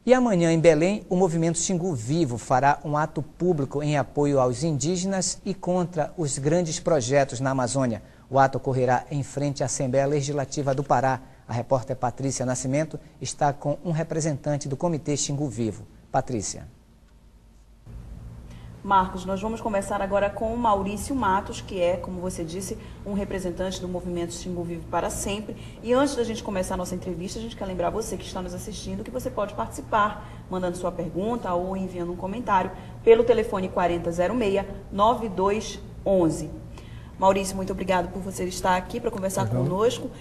E amanhã, em Belém, o movimento Xingu Vivo fará um ato público em apoio aos indígenas e contra os grandes projetos na Amazônia. O ato ocorrerá em frente à Assembleia Legislativa do Pará. A repórter Patrícia Nascimento está com um representante do Comitê Xingu Vivo. Patrícia. Marcos, nós vamos começar agora com o Maurício Matos, que é, como você disse, um representante do movimento Xingu Vivo para Sempre. E antes da gente começar a nossa entrevista, a gente quer lembrar você que está nos assistindo que você pode participar, mandando sua pergunta ou enviando um comentário pelo telefone 4006-9211. Maurício, muito obrigado por você estar aqui para conversar conosco.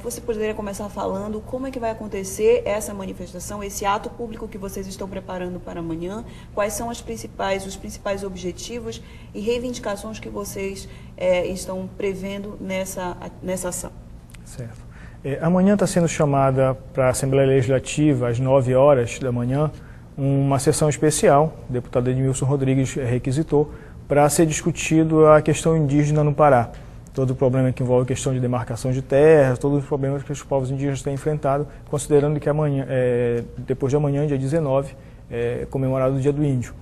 Você poderia começar falando como é que vai acontecer essa manifestação, esse ato público que vocês estão preparando para amanhã, quais são os principais objetivos e reivindicações que vocês estão prevendo nessa ação? Certo. Amanhã está sendo chamada para a Assembleia Legislativa, às 9 horas da manhã, uma sessão especial, o deputado Edmilson Rodrigues requisitou, para ser discutido a questão indígena no Pará. Todo o problema que envolve a questão de demarcação de terras, todos os problemas que os povos indígenas têm enfrentado, considerando que amanhã, depois de amanhã, dia 19, é comemorado o Dia do Índio.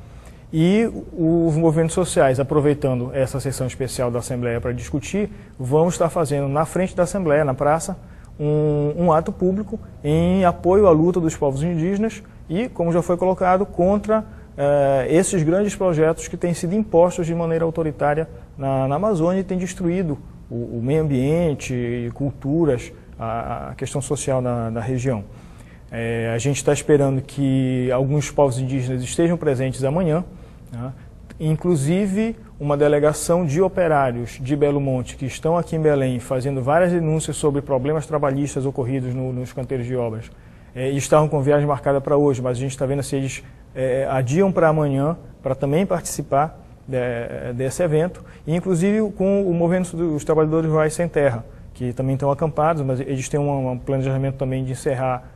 E os movimentos sociais, aproveitando essa sessão especial da Assembleia para discutir, vão estar fazendo na frente da Assembleia, na praça, um ato público em apoio à luta dos povos indígenas e, como já foi colocado, contra esses grandes projetos que têm sido impostos de maneira autoritária na Amazônia e têm destruído o meio ambiente, culturas, a questão social na região. A gente está esperando que alguns povos indígenas estejam presentes amanhã, né? Inclusive uma delegação de operários de Belo Monte que estão aqui em Belém fazendo várias denúncias sobre problemas trabalhistas ocorridos nos canteiros de obras. E estavam com viagem marcada para hoje, mas a gente está vendo se eles adiam para amanhã para também participar desse evento, e inclusive com o movimento dos trabalhadores rurais sem terra, que também estão acampados, mas eles têm um planejamento também de encerrar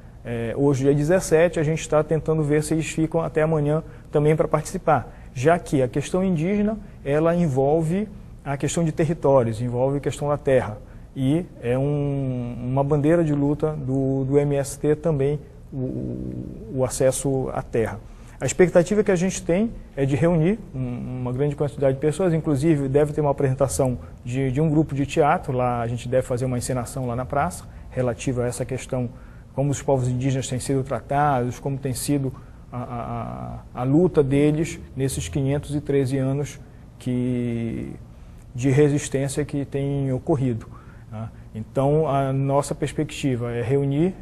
hoje, dia 17, a gente está tentando ver se eles ficam até amanhã também para participar, já que a questão indígena, ela envolve a questão de territórios, envolve a questão da terra, e é uma bandeira de luta do MST também, o acesso à terra. A expectativa que a gente tem é de reunir uma grande quantidade de pessoas, inclusive deve ter uma apresentação de um grupo de teatro, lá a gente deve fazer uma encenação lá na praça, relativa a essa questão, como os povos indígenas têm sido tratados, como tem sido a luta deles nesses 513 anos de resistência que tem ocorrido. Então, a nossa perspectiva é reunir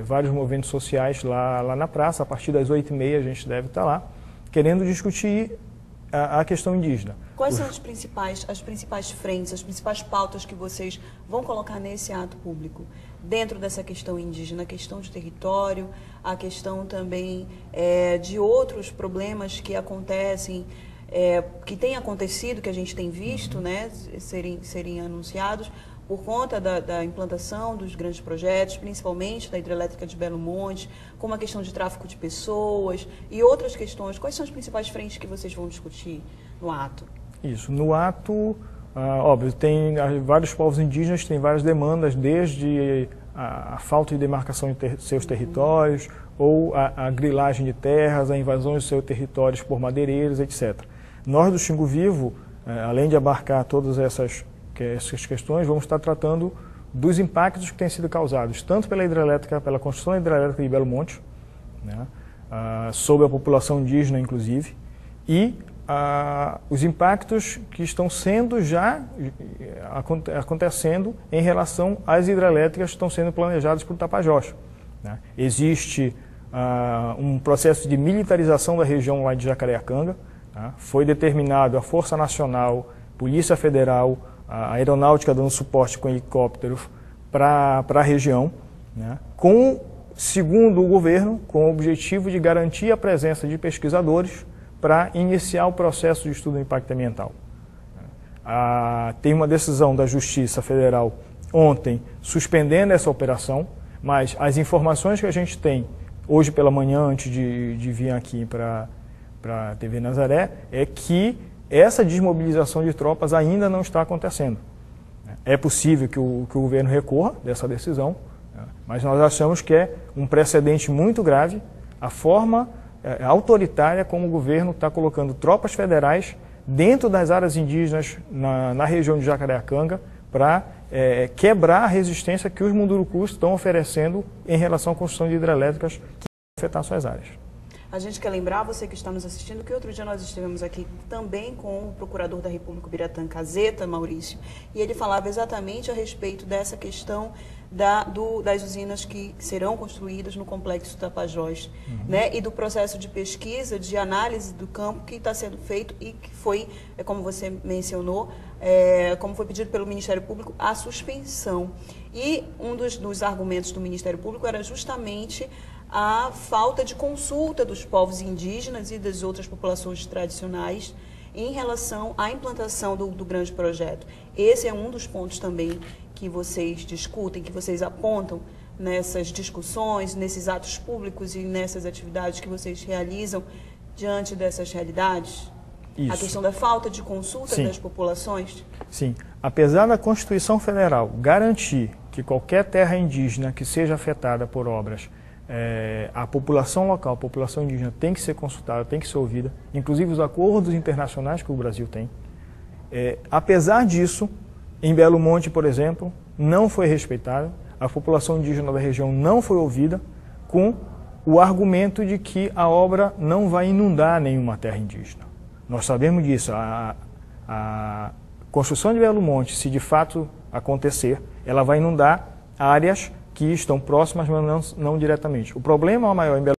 vários movimentos sociais lá na praça. A partir das 8h30 a gente deve estar lá, querendo discutir a questão indígena. Quais são as principais frentes, as principais pautas que vocês vão colocar nesse ato público? Dentro dessa questão indígena, a questão de território, a questão também de outros problemas que acontecem, que têm acontecido, que a gente tem visto, né, serem anunciados, por conta da implantação dos grandes projetos, principalmente da hidrelétrica de Belo Monte, como a questão de tráfico de pessoas e outras questões. Quais são as principais frentes que vocês vão discutir no ato? Isso, no ato, óbvio, tem vários povos indígenas, tem várias demandas, desde a falta de demarcação de seus territórios, ou a grilagem de terras, a invasão de seus territórios por madeireiros, etc. Nós do Xingu Vivo, além de abarcar todas essas questões, vamos estar tratando dos impactos que têm sido causados, tanto pela hidrelétrica, pela construção da hidrelétrica de Belo Monte, né, sobre a população indígena, inclusive, e os impactos que estão sendo já acontecendo em relação às hidrelétricas que estão sendo planejadas por Tapajós. Né. Existe um processo de militarização da região lá de Jacareacanga, tá. Foi determinado a Força Nacional, Polícia Federal, a aeronáutica dando suporte com helicópteros para a região, né, segundo o governo, com o objetivo de garantir a presença de pesquisadores para iniciar o processo de estudo do impacto ambiental. Tem uma decisão da Justiça Federal ontem suspendendo essa operação, mas as informações que a gente tem hoje pela manhã, antes de vir aqui para a TV Nazaré, é que essa desmobilização de tropas ainda não está acontecendo. É possível que o governo recorra dessa decisão, mas nós achamos que é um precedente muito grave a forma autoritária como o governo está colocando tropas federais dentro das áreas indígenas na região de Jacareacanga para quebrar a resistência que os mundurucus estão oferecendo em relação à construção de hidrelétricas que vão afetar suas áreas. A gente quer lembrar, você que está nos assistindo, que outro dia nós estivemos aqui também com o procurador da República, Biratã Caseta, Maurício, e ele falava exatamente a respeito dessa questão das usinas que serão construídas no Complexo Tapajós, né, e do processo de pesquisa, de análise do campo que está sendo feito e que foi, como você mencionou, como foi pedido pelo Ministério Público, a suspensão. E um dos argumentos do Ministério Público era justamente a falta de consulta dos povos indígenas e das outras populações tradicionais em relação à implantação do grande projeto. Esse é um dos pontos também que vocês discutem, que vocês apontam nessas discussões, nesses atos públicos e nessas atividades que vocês realizam diante dessas realidades? Isso. A questão da falta de consulta das populações? Sim. Apesar da Constituição Federal garantir que qualquer terra indígena que seja afetada por obras, a população local, a população indígena tem que ser consultada, tem que ser ouvida, inclusive os acordos internacionais que o Brasil tem. Apesar disso, em Belo Monte, por exemplo, não foi respeitada, a população indígena da região não foi ouvida, com o argumento de que a obra não vai inundar nenhuma terra indígena. Nós sabemos disso, a construção de Belo Monte, se de fato acontecer, ela vai inundar áreas que estão próximas, mas não diretamente. O problema maior em Belo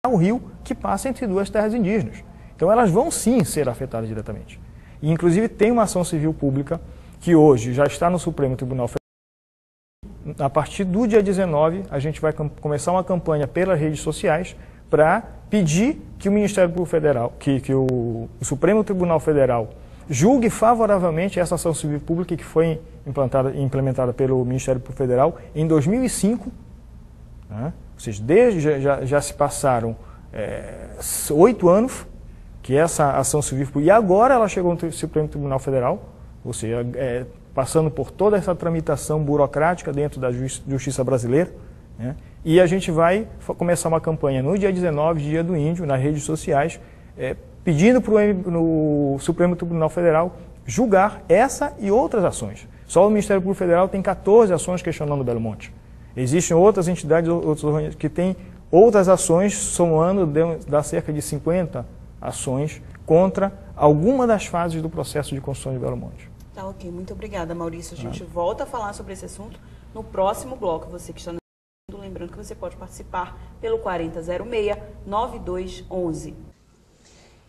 Monte é o rio que passa entre duas terras indígenas. Então elas vão sim ser afetadas diretamente. E inclusive tem uma ação civil pública que hoje já está no Supremo Tribunal Federal. A partir do dia 19, a gente vai começar uma campanha pelas redes sociais para pedir que o Ministério Público Federal, que o Supremo Tribunal Federal julgue favoravelmente essa ação civil pública que foi implementada pelo Ministério Público Federal em 2005. Né? Ou seja, já se passaram 8 anos que essa ação civil pública, e agora ela chegou no Supremo Tribunal Federal, ou seja, passando por toda essa tramitação burocrática dentro da justiça brasileira, né? E a gente vai começar uma campanha no dia 19, Dia do Índio, nas redes sociais, pedindo para o Supremo Tribunal Federal julgar essa e outras ações. Só o Ministério Público Federal tem 14 ações questionando Belo Monte. Existem outras entidades, outros organismos que têm outras ações, somando, dá cerca de 50 ações contra alguma das fases do processo de construção de Belo Monte. Tá, ok. Muito obrigada, Maurício. A gente volta a falar sobre esse assunto no próximo bloco. Você que está no... Lembrando que você pode participar pelo 4006-9211.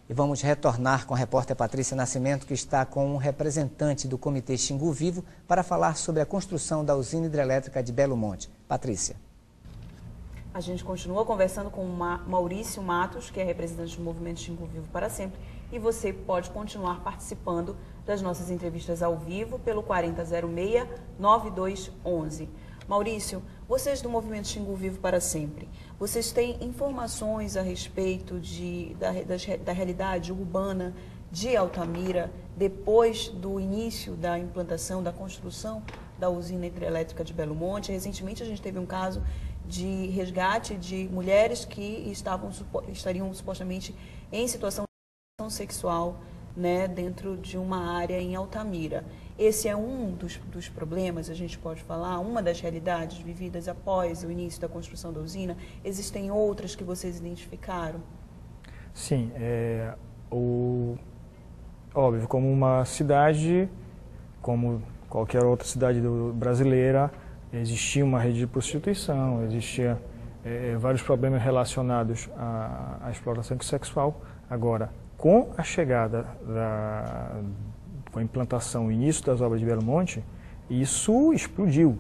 E vamos retornar com a repórter Patrícia Nascimento, que está com um representante do Comitê Xingu Vivo para falar sobre a construção da usina hidrelétrica de Belo Monte. Patrícia. A gente continua conversando com Maurício Matos, que é representante do Movimento Xingu Vivo para Sempre, e você pode continuar participando das nossas entrevistas ao vivo pelo 4006-9211. Maurício, vocês do Movimento Xingu Vivo para Sempre, vocês têm informações a respeito da realidade urbana de Altamira depois do início da implantação, da construção da usina hidrelétrica de Belo Monte? Recentemente a gente teve um caso de resgate de mulheres que estariam supostamente em situação de sexual, né, dentro de uma área em Altamira. Esse é um dos problemas, a gente pode falar, uma das realidades vividas após o início da construção da usina. Existem outras que vocês identificaram? Sim, óbvio, como uma cidade, como qualquer outra cidade brasileira, existia uma rede de prostituição, existia vários problemas relacionados à exploração sexual. Agora, com a chegada com a implantação, o início das obras de Belo Monte, isso explodiu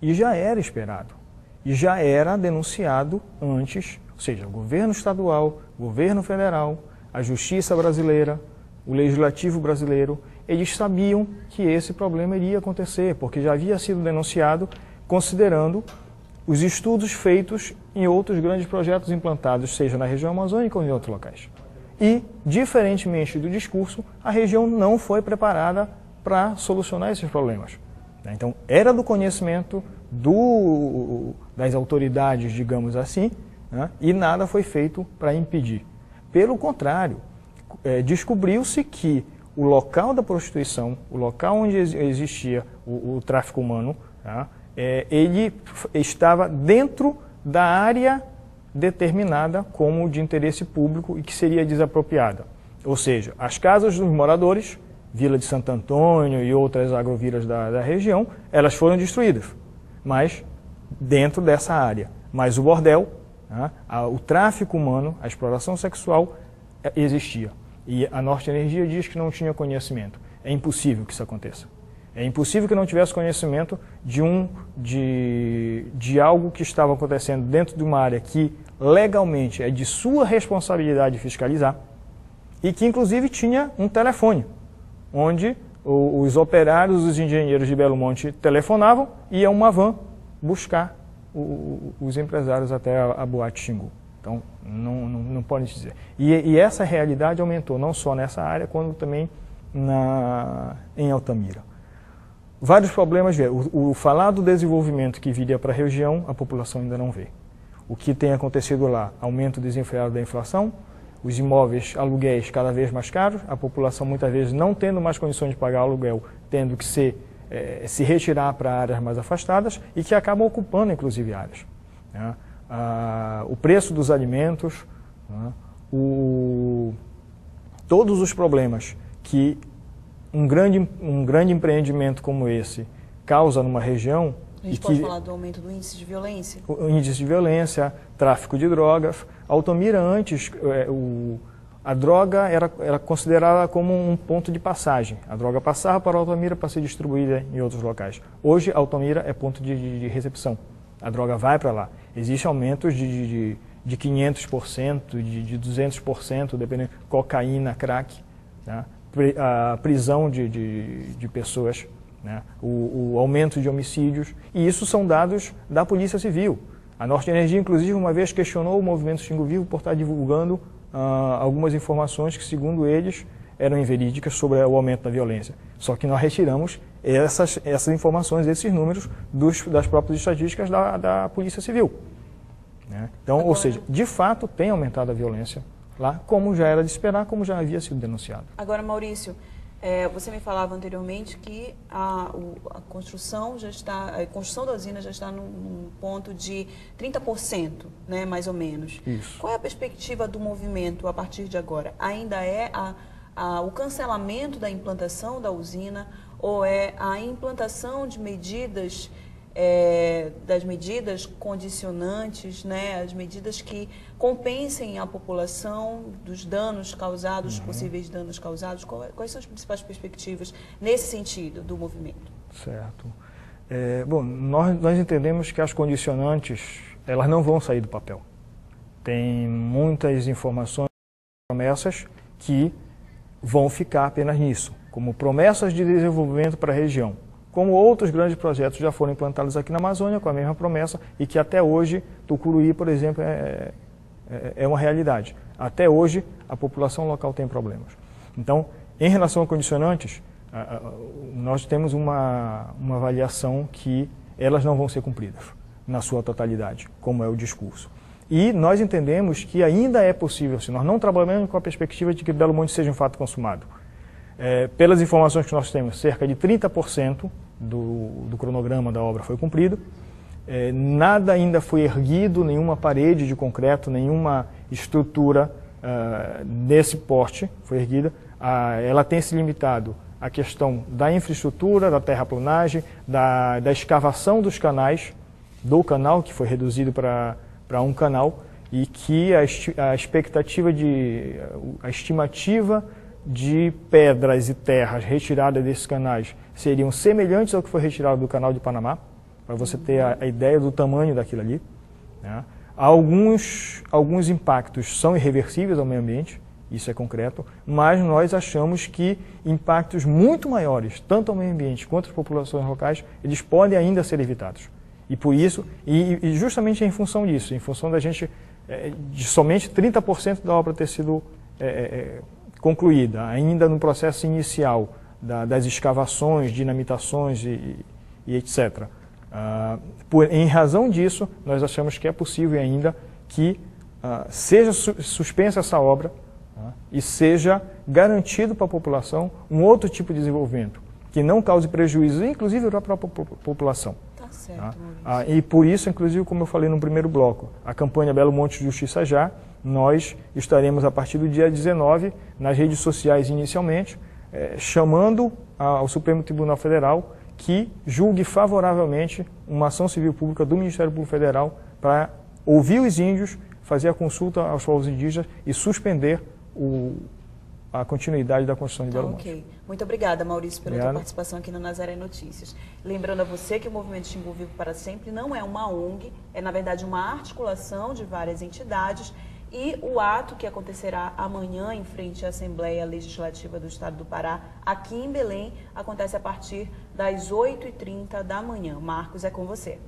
e já era esperado e já era denunciado antes, ou seja, o governo estadual, o governo federal, a justiça brasileira, o legislativo brasileiro, eles sabiam que esse problema iria acontecer, porque já havia sido denunciado considerando os estudos feitos em outros grandes projetos implantados, seja na região amazônica ou em outros locais. E, diferentemente do discurso, a região não foi preparada para solucionar esses problemas. Então, era do conhecimento das autoridades, digamos assim, né? E nada foi feito para impedir. Pelo contrário, descobriu-se que o local da prostituição, o local onde existia o tráfico humano, tá? Ele estava dentro da área determinada como de interesse público e que seria desapropriada. Ou seja, as casas dos moradores, Vila de Santo Antônio e outras agrovilas da região, elas foram destruídas, mas dentro dessa área. Mas o bordel, né, o tráfico humano, a exploração sexual existia. E a Norte Energia diz que não tinha conhecimento. É impossível que isso aconteça. É impossível que não tivesse conhecimento de algo que estava acontecendo dentro de uma área que legalmente é de sua responsabilidade fiscalizar e que inclusive tinha um telefone, onde os operários, os engenheiros de Belo Monte telefonavam e ia uma van buscar os empresários até a Boate Xingu. Então, não pode dizer. E essa realidade aumentou não só nessa área, quanto também em Altamira. Vários problemas vieram. O falar do desenvolvimento que viria para a região, a população ainda não vê. O que tem acontecido lá? Aumento desenfreado da inflação, os imóveis, aluguéis cada vez mais caros, a população muitas vezes não tendo mais condições de pagar aluguel, tendo que se retirar para áreas mais afastadas e que acabam ocupando inclusive áreas, né? O preço dos alimentos, né? Todos os problemas que um grande empreendimento como esse causa numa região. A gente pode falar do aumento do índice de violência? O índice de violência, tráfico de drogas. Altamira antes, a droga era considerada como um ponto de passagem. A droga passava para Altamira para ser distribuída em outros locais. Hoje, Altamira é ponto de recepção. A droga vai para lá. Existem aumentos de 500%, de 200%, dependendo, cocaína, crack, né? A prisão de pessoas, né? O aumento de homicídios, e isso são dados da Polícia Civil. A Norte Energia, inclusive, uma vez questionou o movimento Xingu Vivo por estar divulgando algumas informações que, segundo eles, eram inverídicas sobre o aumento da violência. Só que nós retiramos essas informações, esses números, das próprias estatísticas da Polícia Civil, né? Então, ou seja, de fato tem aumentado a violência lá, como já era de esperar, como já havia sido denunciado. Agora, Maurício, você me falava anteriormente que a construção a construção da usina já está num ponto de 30%, né, mais ou menos. Isso. Qual é a perspectiva do movimento a partir de agora? Ainda é o cancelamento da implantação da usina ou é a implantação de medidas, das medidas condicionantes, né, as medidas que compensem a população dos danos causados, possíveis danos causados? Quais são as principais perspectivas nesse sentido do movimento? Certo. Bom, nós entendemos que as condicionantes, elas não vão sair do papel. Tem muitas informações, promessas que vão ficar apenas nisso, como promessas de desenvolvimento para a região, como outros grandes projetos já foram implantados aqui na Amazônia com a mesma promessa e que até hoje, Tucuruí, por exemplo, é uma realidade. Até hoje, a população local tem problemas. Então, em relação a condicionantes, nós temos uma avaliação que elas não vão ser cumpridas na sua totalidade, como é o discurso. E nós entendemos que ainda é possível, se nós não trabalhamos com a perspectiva de que Belo Monte seja um fato consumado. Pelas informações que nós temos, cerca de 30% do cronograma da obra foi cumprido. Nada ainda foi erguido, nenhuma parede de concreto, nenhuma estrutura nesse porte foi erguida. Ela tem se limitado à questão da infraestrutura, da terraplanagem, da escavação dos canais, do canal que foi reduzido para um canal, e que a estimativa de pedras e terras retiradas desses canais seriam semelhantes ao que foi retirado do canal de Panamá, para você ter a ideia do tamanho daquilo ali, né? Alguns impactos são irreversíveis ao meio ambiente, isso é concreto, mas nós achamos que impactos muito maiores, tanto ao meio ambiente quanto às populações locais, eles podem ainda ser evitados. E por isso, e justamente em função disso, em função da gente, de somente 30% da obra ter sido concluída, ainda no processo inicial das escavações, dinamitações e etc. Em razão disso, nós achamos que é possível ainda que seja suspensa essa obra e seja garantido para a população um outro tipo de desenvolvimento, que não cause prejuízo, inclusive para a própria população. Tá certo, E por isso, inclusive, como eu falei no primeiro bloco, a campanha Belo Monte Justiça Já, nós estaremos a partir do dia 19 nas redes sociais inicialmente, chamando ao Supremo Tribunal Federal que julgue favoravelmente uma ação civil pública do Ministério Público Federal para ouvir os índios, fazer a consulta aos povos indígenas e suspender a continuidade da construção de Belo Monte. Ok. Muito obrigada, Maurício, pela tua participação aqui no Nazaré Notícias. Lembrando a você que o Movimento Xingu Vivo para Sempre não é uma ONG, é na verdade uma articulação de várias entidades, e o ato que acontecerá amanhã em frente à Assembleia Legislativa do Estado do Pará, aqui em Belém, acontece a partir das 8h30 da manhã. Marcos, é com você.